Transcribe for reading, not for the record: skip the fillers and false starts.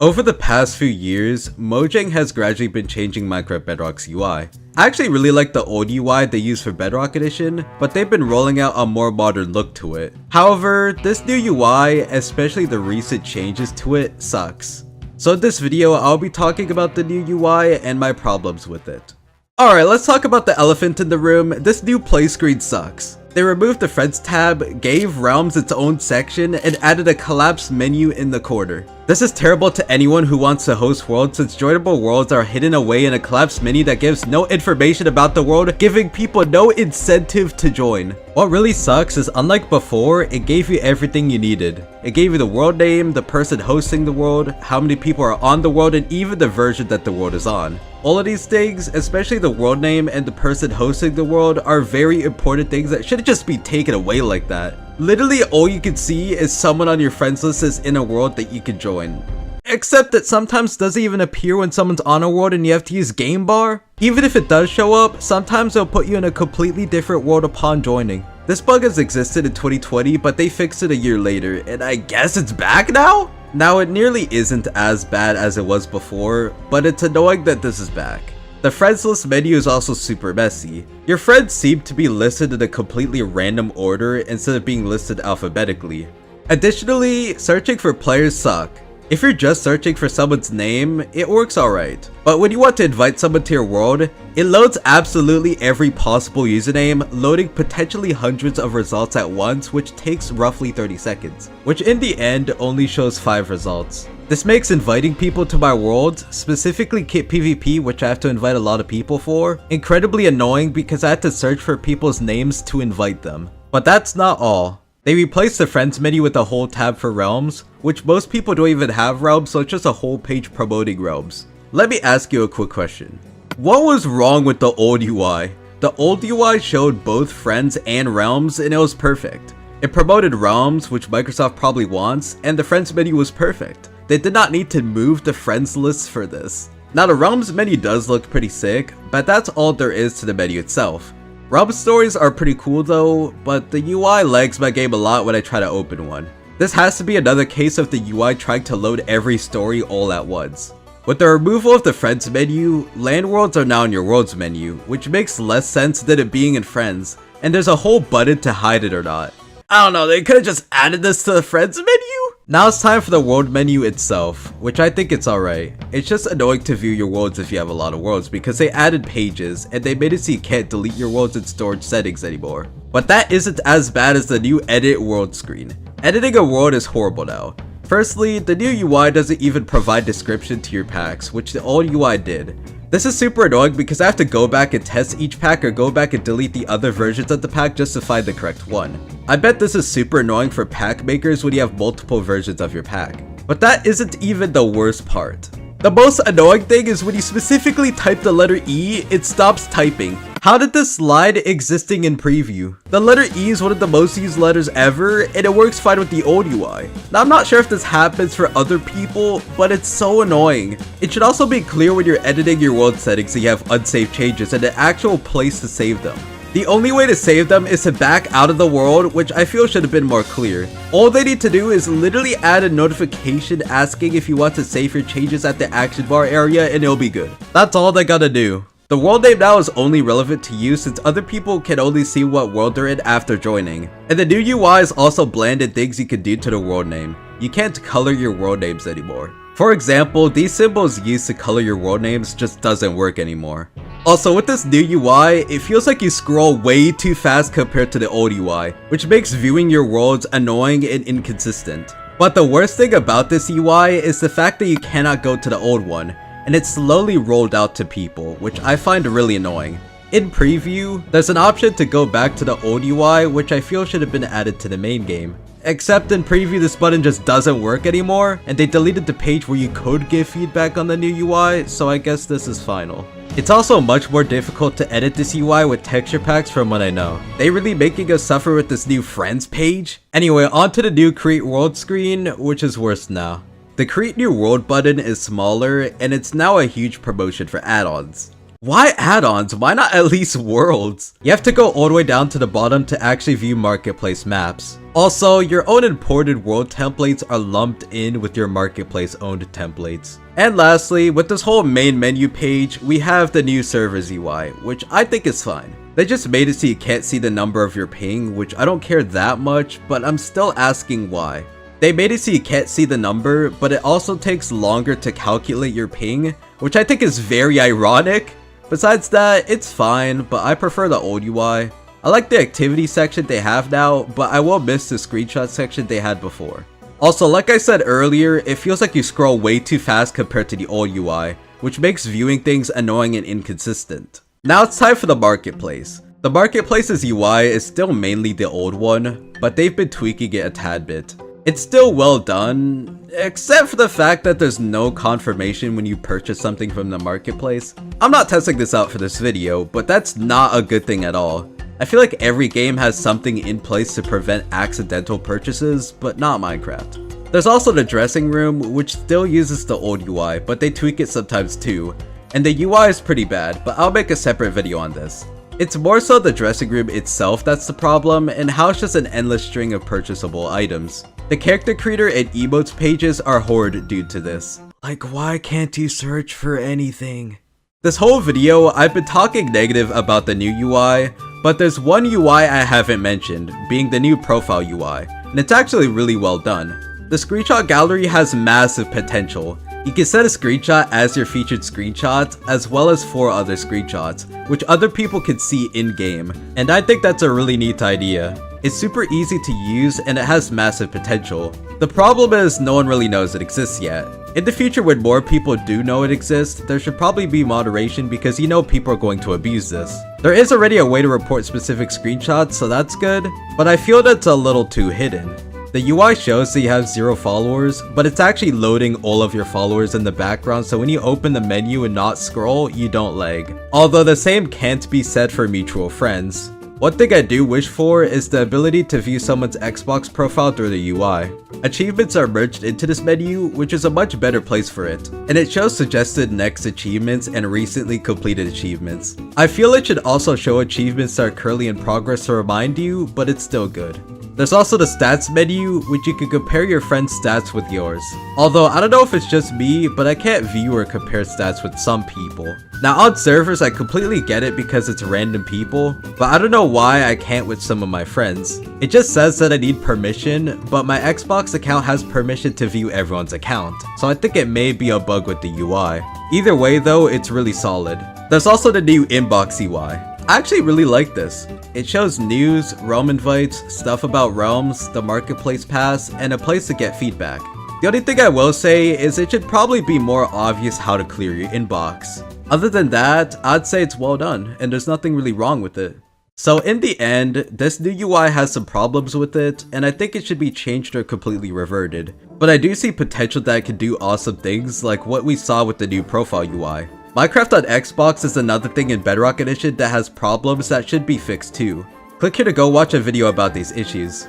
Over the past few years, Mojang has gradually been changing Minecraft Bedrock's UI. I actually really like the old UI they used for Bedrock Edition, but they've been rolling out a more modern look to it. However, this new UI, especially the recent changes to it, sucks. So in this video, I'll be talking about the new UI and my problems with it. Alright, let's talk about the elephant in the room. This new play screen sucks. They removed the Friends tab, gave Realms its own section, and added a collapsed menu in the corner. This is terrible to anyone who wants to host worlds, since joinable worlds are hidden away in a collapsed menu that gives no information about the world, giving people no incentive to join. What really sucks is, unlike before, it gave you everything you needed. It gave you the world name, the person hosting the world, how many people are on the world, and even the version that the world is on. All of these things, especially the world name and the person hosting the world, are very important things that shouldn't just be taken away like that. Literally all you can see is someone on your friends list is in a world that you can join. Except that sometimes it doesn't even appear when someone's on a world and you have to use game bar. Even if it does show up, sometimes it'll put you in a completely different world upon joining. This bug has existed in 2020, but they fixed it a year later, and I guess it's back now? Now, it nearly isn't as bad as it was before, but it's annoying that this is back. The friends list menu is also super messy. Your friends seem to be listed in a completely random order instead of being listed alphabetically. Additionally, searching for players suck. If you're just searching for someone's name, it works alright. But when you want to invite someone to your world, it loads absolutely every possible username, loading potentially hundreds of results at once, which takes roughly 30 seconds, which in the end only shows 5 results. This makes inviting people to my worlds, specifically Kit PvP, which I have to invite a lot of people for, incredibly annoying because I had to search for people's names to invite them. But that's not all. They replaced the friends menu with a whole tab for realms, which most people don't even have realms, so it's just a whole page promoting realms. Let me ask you a quick question. What was wrong with the old UI? The old UI showed both friends and realms and it was perfect. It promoted realms, which Microsoft probably wants, and the friends menu was perfect. They did not need to move the friends list for this. Now the realms menu does look pretty sick, but that's all there is to the menu itself. Realm stories are pretty cool though, but the UI lags my game a lot when I try to open one. This has to be another case of the UI trying to load every story all at once. With the removal of the friends menu, land worlds are now in your worlds menu, which makes less sense than it being in friends, and there's a whole button to hide it or not. I don't know, they could've just added this to the friends menu? Now it's time for the world menu itself, which I think it's alright. It's just annoying to view your worlds if you have a lot of worlds because they added pages and they made it so you can't delete your worlds in storage settings anymore. But that isn't as bad as the new edit world screen. Editing a world is horrible now. Firstly, the new UI doesn't even provide description to your packs, which the old UI did. This is super annoying because I have to go back and test each pack or go back and delete the other versions of the pack just to find the correct one. I bet this is super annoying for pack makers when you have multiple versions of your pack. But that isn't even the worst part. The most annoying thing is when you specifically type the letter E, it stops typing. How did this slide existing in preview? The letter E is one of the most used letters ever, and it works fine with the old UI. Now I'm not sure if this happens for other people, but it's so annoying. It should also be clear when you're editing your world settings that you have unsaved changes and an actual place to save them. The only way to save them is to back out of the world, which I feel should have been more clear. All they need to do is literally add a notification asking if you want to save your changes at the action bar area and it'll be good. That's all they gotta do. The world name now is only relevant to you since other people can only see what world they're in after joining. And the new UI is also bland in things you can do to the world name. You can't color your world names anymore. For example, these symbols used to color your world names just doesn't work anymore. Also, with this new UI, it feels like you scroll way too fast compared to the old UI, which makes viewing your worlds annoying and inconsistent. But the worst thing about this UI is the fact that you cannot go to the old one, and it's slowly rolled out to people, which I find really annoying. In preview, there's an option to go back to the old UI, which I feel should have been added to the main game. Except in preview, this button just doesn't work anymore, and they deleted the page where you could give feedback on the new UI, so I guess this is final. It's also much more difficult to edit this UI with texture packs from what I know. They really making us suffer with this new friends page? Anyway, onto the new create world screen, which is worse now. The create new world button is smaller, and it's now a huge promotion for add-ons. Why add-ons? Why not at least worlds? You have to go all the way down to the bottom to actually view marketplace maps. Also, your own imported world templates are lumped in with your marketplace owned templates. And lastly, with this whole main menu page, we have the new servers UI, which I think is fine. They just made it so you can't see the number of your ping, which I don't care that much, but I'm still asking why. They made it so you can't see the number, but it also takes longer to calculate your ping, which I think is very ironic. Besides that, it's fine, but I prefer the old UI. I like the activity section they have now, but I will miss the screenshot section they had before. Also, like I said earlier, it feels like you scroll way too fast compared to the old UI, which makes viewing things annoying and inconsistent. Now it's time for the marketplace. The marketplace's UI is still mainly the old one, but they've been tweaking it a tad bit. It's still well done, except for the fact that there's no confirmation when you purchase something from the marketplace. I'm not testing this out for this video, but that's not a good thing at all. I feel like every game has something in place to prevent accidental purchases, but not Minecraft. There's also the dressing room, which still uses the old UI, but they tweak it sometimes too. And the UI is pretty bad, but I'll make a separate video on this. It's more so the dressing room itself that's the problem, and how it's just an endless string of purchasable items. The character creator and emotes pages are horrid due to this. Like, why can't you search for anything? This whole video, I've been talking negative about the new UI, but there's one UI I haven't mentioned, being the new profile UI, and it's actually really well done. The screenshot gallery has massive potential. You can set a screenshot as your featured screenshot, as well as 4 other screenshots, which other people can see in-game, and I think that's a really neat idea. It's super easy to use and it has massive potential. The problem is no one really knows it exists yet. In the future, when more people do know it exists, there should probably be moderation because you know people are going to abuse this. There is already a way to report specific screenshots, so that's good, but I feel that's a little too hidden. The UI shows that you have 0 followers, but it's actually loading all of your followers in the background, so when you open the menu and not scroll, you don't lag. Although the same can't be said for mutual friends. One thing I do wish for is the ability to view someone's Xbox profile through the UI. Achievements are merged into this menu, which is a much better place for it, and it shows suggested next achievements and recently completed achievements. I feel it should also show achievements that are currently in progress to remind you, but it's still good. There's also the stats menu, which you can compare your friend's stats with yours. Although I don't know if it's just me, but I can't view or compare stats with some people. Now on servers I completely get it because it's random people, but I don't know why I can't with some of my friends. It just says that I need permission, but my Xbox account has permission to view everyone's account, so I think it may be a bug with the UI. Either way though, it's really solid. There's also the new inbox UI. I actually really like this. It shows news, realm invites, stuff about realms, the marketplace pass, and a place to get feedback. The only thing I will say is it should probably be more obvious how to clear your inbox. Other than that, I'd say it's well done, and there's nothing really wrong with it. So in the end, this new UI has some problems with it, and I think it should be changed or completely reverted. But I do see potential that it can do awesome things like what we saw with the new profile UI. Minecraft on Xbox is another thing in Bedrock Edition that has problems that should be fixed too. Click here to go watch a video about these issues.